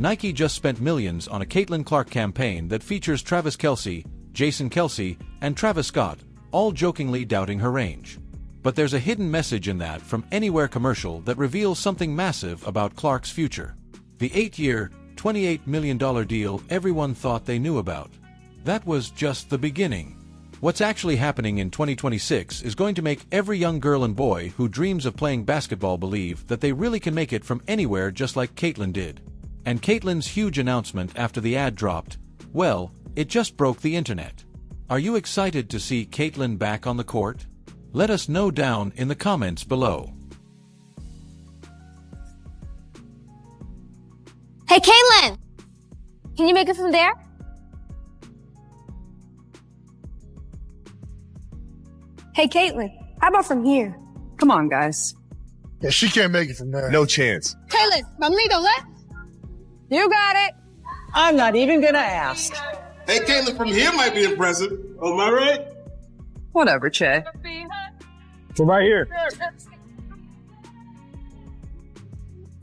Nike just spent millions on a Caitlin Clark campaign that features Travis Kelce, Jason Kelce, and Travis Scott, all jokingly doubting her range. But there's a hidden message in that From Anywhere commercial that reveals something massive about Clark's future. The 8-year, $28 million deal everyone thought they knew about. That was just the beginning. What's actually happening in 2026 is going to make every young girl and boy who dreams of playing basketball believe that they really can make it from anywhere just like Caitlin did. And Caitlin's huge announcement after the ad dropped, well, it just broke the internet. Are you excited to see Caitlin back on the court? Let us know down in the comments below. Hey, Caitlin! Can you make it from there? Hey, Caitlin, how about from here? Come on, guys. Yeah, she can't make it from there. No chance. Caitlin, Mamlito, left? You got it. I'm not even gonna ask. Hey, Caitlin from here might be impressive. Am I right? Whatever, Che. From right here.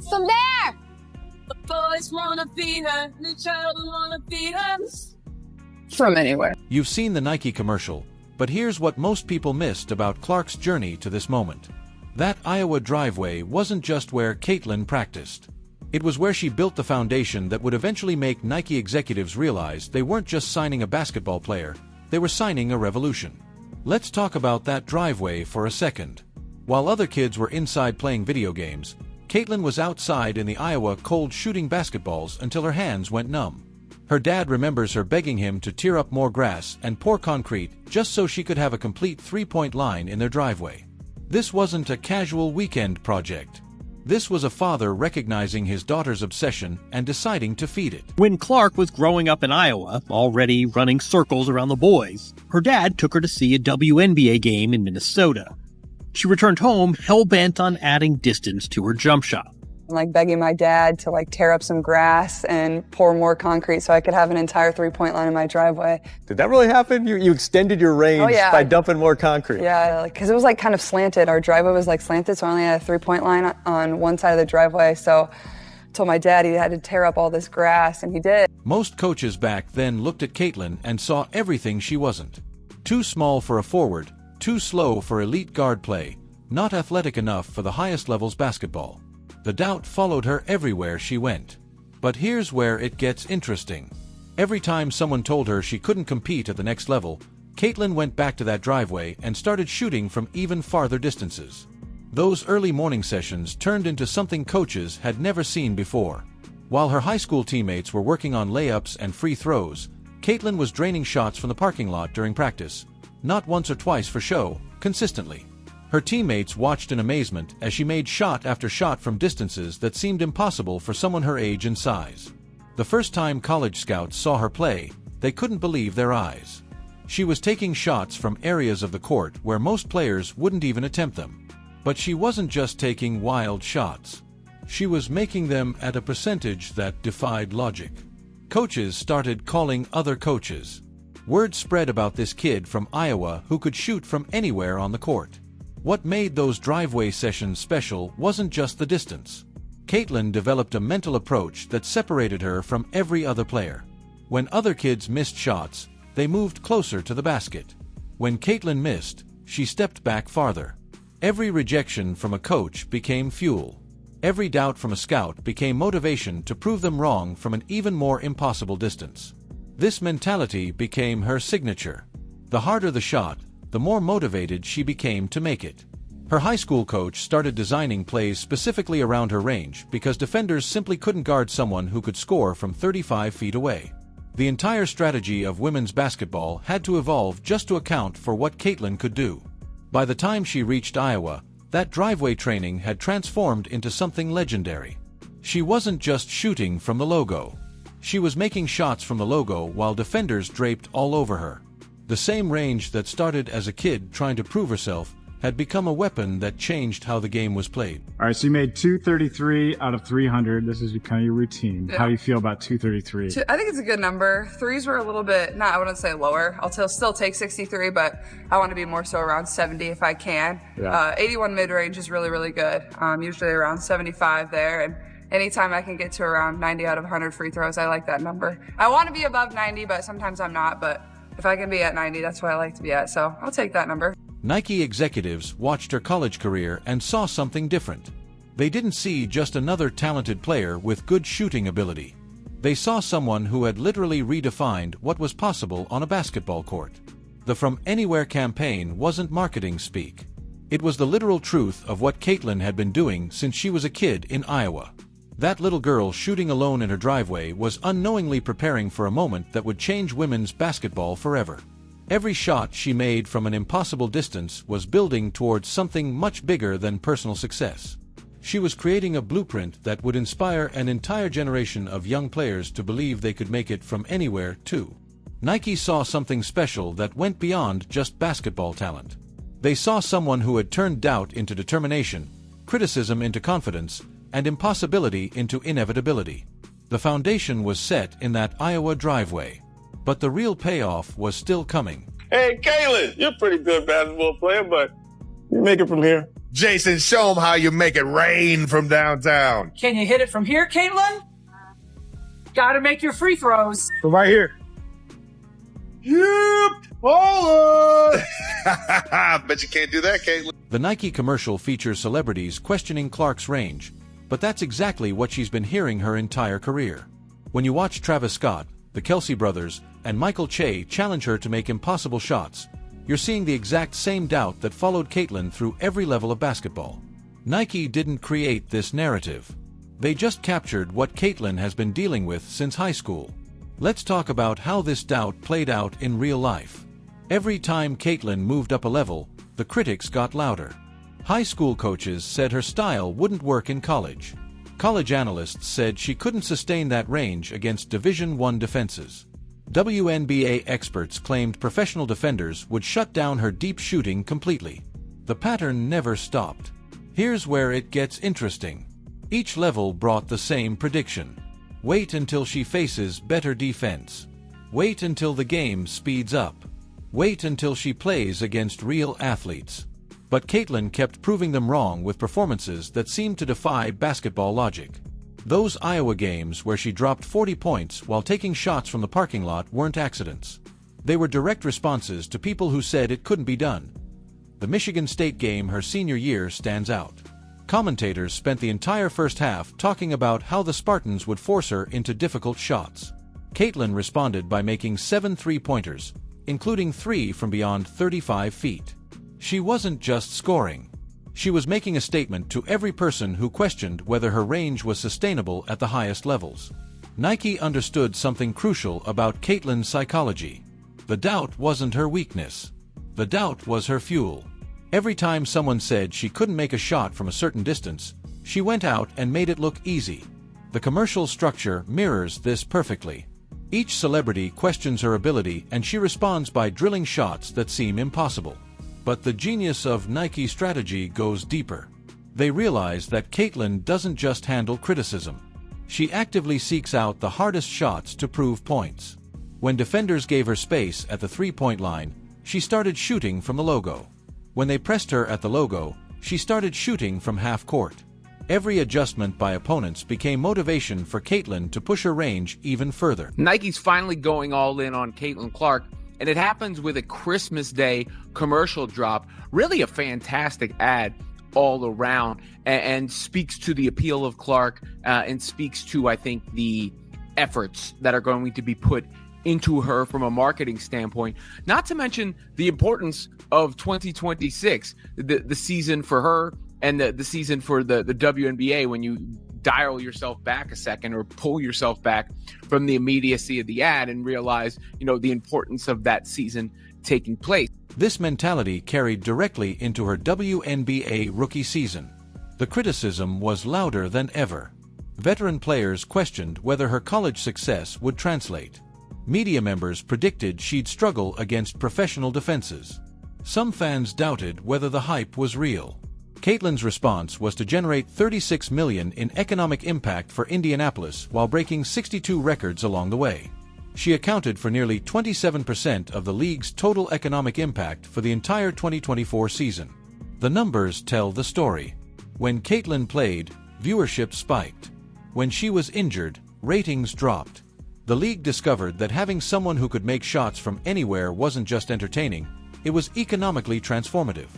From there! The boys wanna be her, the child wanna be her. From anywhere. You've seen the Nike commercial, but here's what most people missed about Clark's journey to this moment. That Iowa driveway wasn't just where Caitlin practiced. It was where she built the foundation that would eventually make Nike executives realize they weren't just signing a basketball player, they were signing a revolution. Let's talk about that driveway for a second. While other kids were inside playing video games, Caitlin was outside in the Iowa cold shooting basketballs until her hands went numb. Her dad remembers her begging him to tear up more grass and pour concrete just so she could have a complete three-point line in their driveway. This wasn't a casual weekend project. This was a father recognizing his daughter's obsession and deciding to feed it. When Clark was growing up in Iowa, already running circles around the boys, her dad took her to see a WNBA game in Minnesota. She returned home hell-bent on adding distance to her jump shot. I'm begging my dad to tear up some grass and pour more concrete so I could have an entire three-point line in my driveway. Did that really happen? You extended your range by dumping more concrete? Yeah, because it was kind of slanted. Our driveway was slanted, so I only had a three-point line on one side of the driveway. So I told my dad he had to tear up all this grass, and he did. Most coaches back then looked at Caitlin and saw everything she wasn't. Too small for a forward, too slow for elite guard play, not athletic enough for the highest levels basketball. The doubt followed her everywhere she went. But here's where it gets interesting. Every time someone told her she couldn't compete at the next level, Caitlin went back to that driveway and started shooting from even farther distances. Those early morning sessions turned into something coaches had never seen before. While her high school teammates were working on layups and free throws, Caitlin was draining shots from the parking lot during practice, not once or twice for show, consistently. Her teammates watched in amazement as she made shot after shot from distances that seemed impossible for someone her age and size. The first time college scouts saw her play, they couldn't believe their eyes. She was taking shots from areas of the court where most players wouldn't even attempt them. But she wasn't just taking wild shots. She was making them at a percentage that defied logic. Coaches started calling other coaches. Word spread about this kid from Iowa who could shoot from anywhere on the court. What made those driveway sessions special wasn't just the distance. Caitlin developed a mental approach that separated her from every other player. When other kids missed shots, they moved closer to the basket. When Caitlin missed, she stepped back farther. Every rejection from a coach became fuel. Every doubt from a scout became motivation to prove them wrong from an even more impossible distance. This mentality became her signature. The harder the shot, the more motivated she became to make it. Her high school coach started designing plays specifically around her range because defenders simply couldn't guard someone who could score from 35 feet away. The entire strategy of women's basketball had to evolve just to account for what Caitlin could do. By the time she reached Iowa, that driveway training had transformed into something legendary. She wasn't just shooting from the logo. She was making shots from the logo while defenders draped all over her. The same range that started as a kid trying to prove herself had become a weapon that changed how the game was played. All right, so you made 233 out of 300. This is kind of your routine. Yeah. How do you feel about 233? I think it's a good number. Threes were a little bit, I wouldn't say lower. I'll still take 63, but I want to be more so around 70 if I can. Yeah. 81 mid-range is really, really good. Usually around 75 there. And anytime I can get to around 90 out of 100 free throws, I like that number. I want to be above 90, but sometimes I'm not. But if I can be at 90, that's what I like to be at. So I'll take that number. Nike executives watched her college career and saw something different. They didn't see just another talented player with good shooting ability. They saw someone who had literally redefined what was possible on a basketball court. The From Anywhere campaign wasn't marketing speak. It was the literal truth of what Caitlin had been doing since she was a kid in Iowa. That little girl shooting alone in her driveway was unknowingly preparing for a moment that would change women's basketball forever. Every shot she made from an impossible distance was building towards something much bigger than personal success. She was creating a blueprint that would inspire an entire generation of young players to believe they could make it from anywhere, too. Nike saw something special that went beyond just basketball talent. They saw someone who had turned doubt into determination, criticism into confidence, and impossibility into inevitability. The foundation was set in that Iowa driveway. But the real payoff was still coming. Hey, Caitlin, you're a pretty good basketball player, but you make it from here. Jason, show them how you make it rain from downtown. Can you hit it from here, Caitlin? Gotta make your free throws. From right here. Yep. Hold Bet you can't do that, Caitlin. The Nike commercial features celebrities questioning Clark's range, but that's exactly what she's been hearing her entire career. When you watch Travis Scott, the Kelsey brothers, and Michael Che challenge her to make impossible shots, you're seeing the exact same doubt that followed Caitlin through every level of basketball. Nike didn't create this narrative. They just captured what Caitlin has been dealing with since high school. Let's talk about how this doubt played out in real life. Every time Caitlin moved up a level, the critics got louder. High school coaches said her style wouldn't work in college. College analysts said she couldn't sustain that range against Division I defenses. WNBA experts claimed professional defenders would shut down her deep shooting completely. The pattern never stopped. Here's where it gets interesting. Each level brought the same prediction. Wait until she faces better defense. Wait until the game speeds up. Wait until she plays against real athletes. But Caitlin kept proving them wrong with performances that seemed to defy basketball logic. Those Iowa games where she dropped 40 points while taking shots from the parking lot weren't accidents. They were direct responses to people who said it couldn't be done. The Michigan State game her senior year stands out. Commentators spent the entire first half talking about how the Spartans would force her into difficult shots. Caitlin responded by making 7 three-pointers, including 3 from beyond 35 feet. She wasn't just scoring. She was making a statement to every person who questioned whether her range was sustainable at the highest levels. Nike understood something crucial about Caitlin's psychology. The doubt wasn't her weakness. The doubt was her fuel. Every time someone said she couldn't make a shot from a certain distance, she went out and made it look easy. The commercial structure mirrors this perfectly. Each celebrity questions her ability and she responds by drilling shots that seem impossible. But the genius of Nike's strategy goes deeper. They realize that Caitlin doesn't just handle criticism. She actively seeks out the hardest shots to prove points. When defenders gave her space at the three-point line, she started shooting from the logo. When they pressed her at the logo, she started shooting from half court. Every adjustment by opponents became motivation for Caitlin to push her range even further. Nike's finally going all in on Caitlin Clark, and it happens with a Christmas Day commercial drop. Really a fantastic ad all around, and speaks to the appeal of Clark, and speaks to, I think, the efforts that are going to be put into her from a marketing standpoint, not to mention the importance of 2026, the season for her and the season for the WNBA. When you dial yourself back a second or pull yourself back from the immediacy of the ad and realize, the importance of that season taking place. This mentality carried directly into her WNBA rookie season. The criticism was louder than ever. Veteran players questioned whether her college success would translate. Media members predicted she'd struggle against professional defenses. Some fans doubted whether the hype was real. Caitlin's response was to generate $36 million in economic impact for Indianapolis while breaking 62 records along the way. She accounted for nearly 27% of the league's total economic impact for the entire 2024 season. The numbers tell the story. When Caitlin played, viewership spiked. When she was injured, ratings dropped. The league discovered that having someone who could make shots from anywhere wasn't just entertaining, it was economically transformative.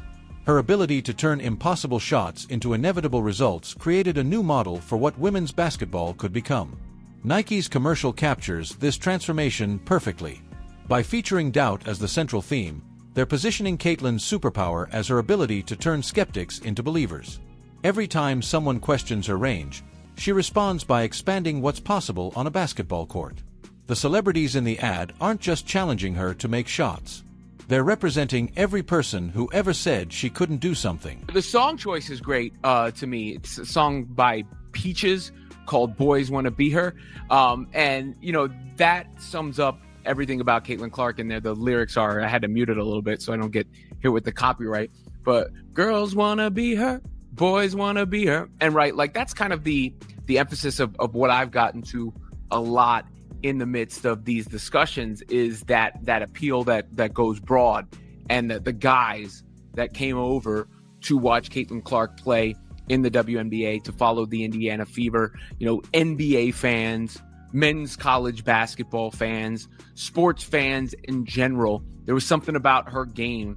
Her ability to turn impossible shots into inevitable results created a new model for what women's basketball could become. Nike's commercial captures this transformation perfectly. By featuring doubt as the central theme, they're positioning Caitlin's superpower as her ability to turn skeptics into believers. Every time someone questions her range, she responds by expanding what's possible on a basketball court. The celebrities in the ad aren't just challenging her to make shots. They're representing every person who ever said she couldn't do something. The song choice is great to me. It's a song by Peaches called Boys Wanna Be Her. And, you know, that sums up everything about Caitlin Clark in there. The lyrics are, I had to mute it a little bit so I don't get hit with the copyright. But girls wanna be her, boys wanna be her. And right, like that's kind of the emphasis of what I've gotten to a lot in the midst of these discussions is that appeal that goes broad, and the guys that came over to watch Caitlin Clark play in the WNBA, to follow the Indiana Fever, you know, NBA fans, men's college basketball fans, sports fans in general. There was something about her game,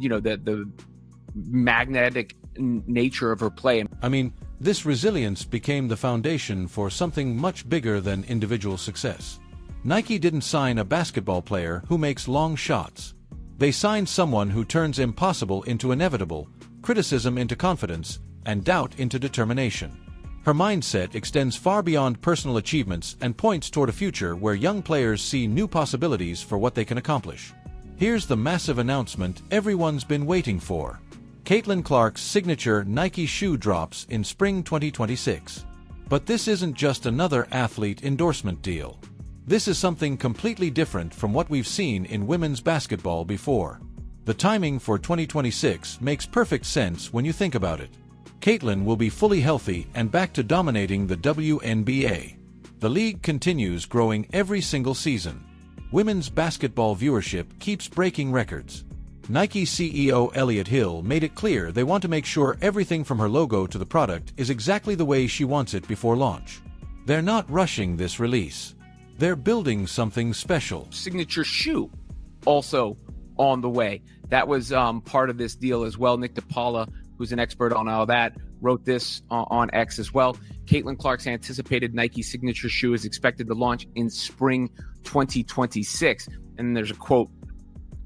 you know, the magnetic nature of her play. I mean, this resilience became the foundation for something much bigger than individual success. Nike didn't sign a basketball player who makes long shots. They signed someone who turns impossible into inevitable, criticism into confidence, and doubt into determination. Her mindset extends far beyond personal achievements and points toward a future where young players see new possibilities for what they can accomplish. Here's the massive announcement everyone's been waiting for. Caitlin Clark's signature Nike shoe drops in spring 2026. But this isn't just another athlete endorsement deal. This is something completely different from what we've seen in women's basketball before. The timing for 2026 makes perfect sense when you think about it. Caitlin will be fully healthy and back to dominating the WNBA. The league continues growing every single season. Women's basketball viewership keeps breaking records. Nike CEO Elliott Hill made it clear they want to make sure everything from her logo to the product is exactly the way she wants it before launch. They're not rushing this release. They're building something special. Signature shoe also on the way. That was part of this deal as well. Nick DePaula, who's an expert on all that, wrote this on X as well. Caitlin Clark's anticipated Nike signature shoe is expected to launch in spring 2026. And there's a quote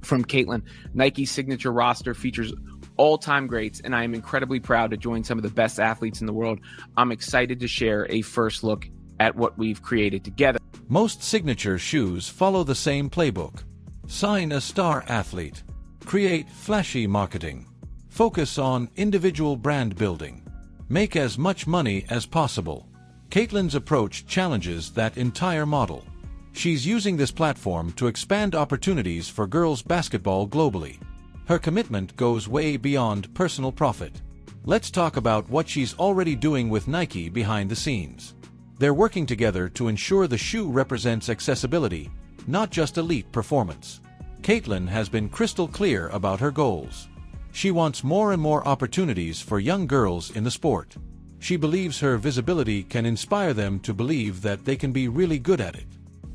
from Caitlin: Nike's signature roster features all-time greats, and I am incredibly proud to join some of the best athletes in the world. I'm excited to share a first look at what we've created together. Most signature shoes follow the same playbook. Sign a star athlete. Create flashy marketing. Focus on individual brand building. Make as much money as possible. Caitlin's approach challenges that entire model. She's using this platform to expand opportunities for girls' basketball globally. Her commitment goes way beyond personal profit. Let's talk about what she's already doing with Nike behind the scenes. They're working together to ensure the shoe represents accessibility, not just elite performance. Caitlin has been crystal clear about her goals. She wants more and more opportunities for young girls in the sport. She believes her visibility can inspire them to believe that they can be really good at it.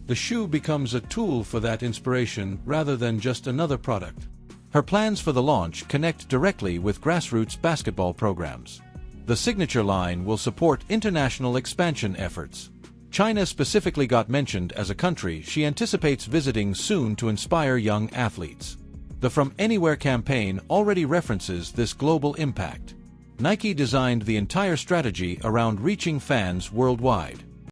The shoe becomes a tool for that inspiration rather than just another product. Her plans for the launch connect directly with grassroots basketball programs. The signature line will support international expansion efforts. China specifically got mentioned as a country she anticipates visiting soon to inspire young athletes. The From Anywhere campaign already references this global impact. Nike designed the entire strategy around reaching fans worldwide.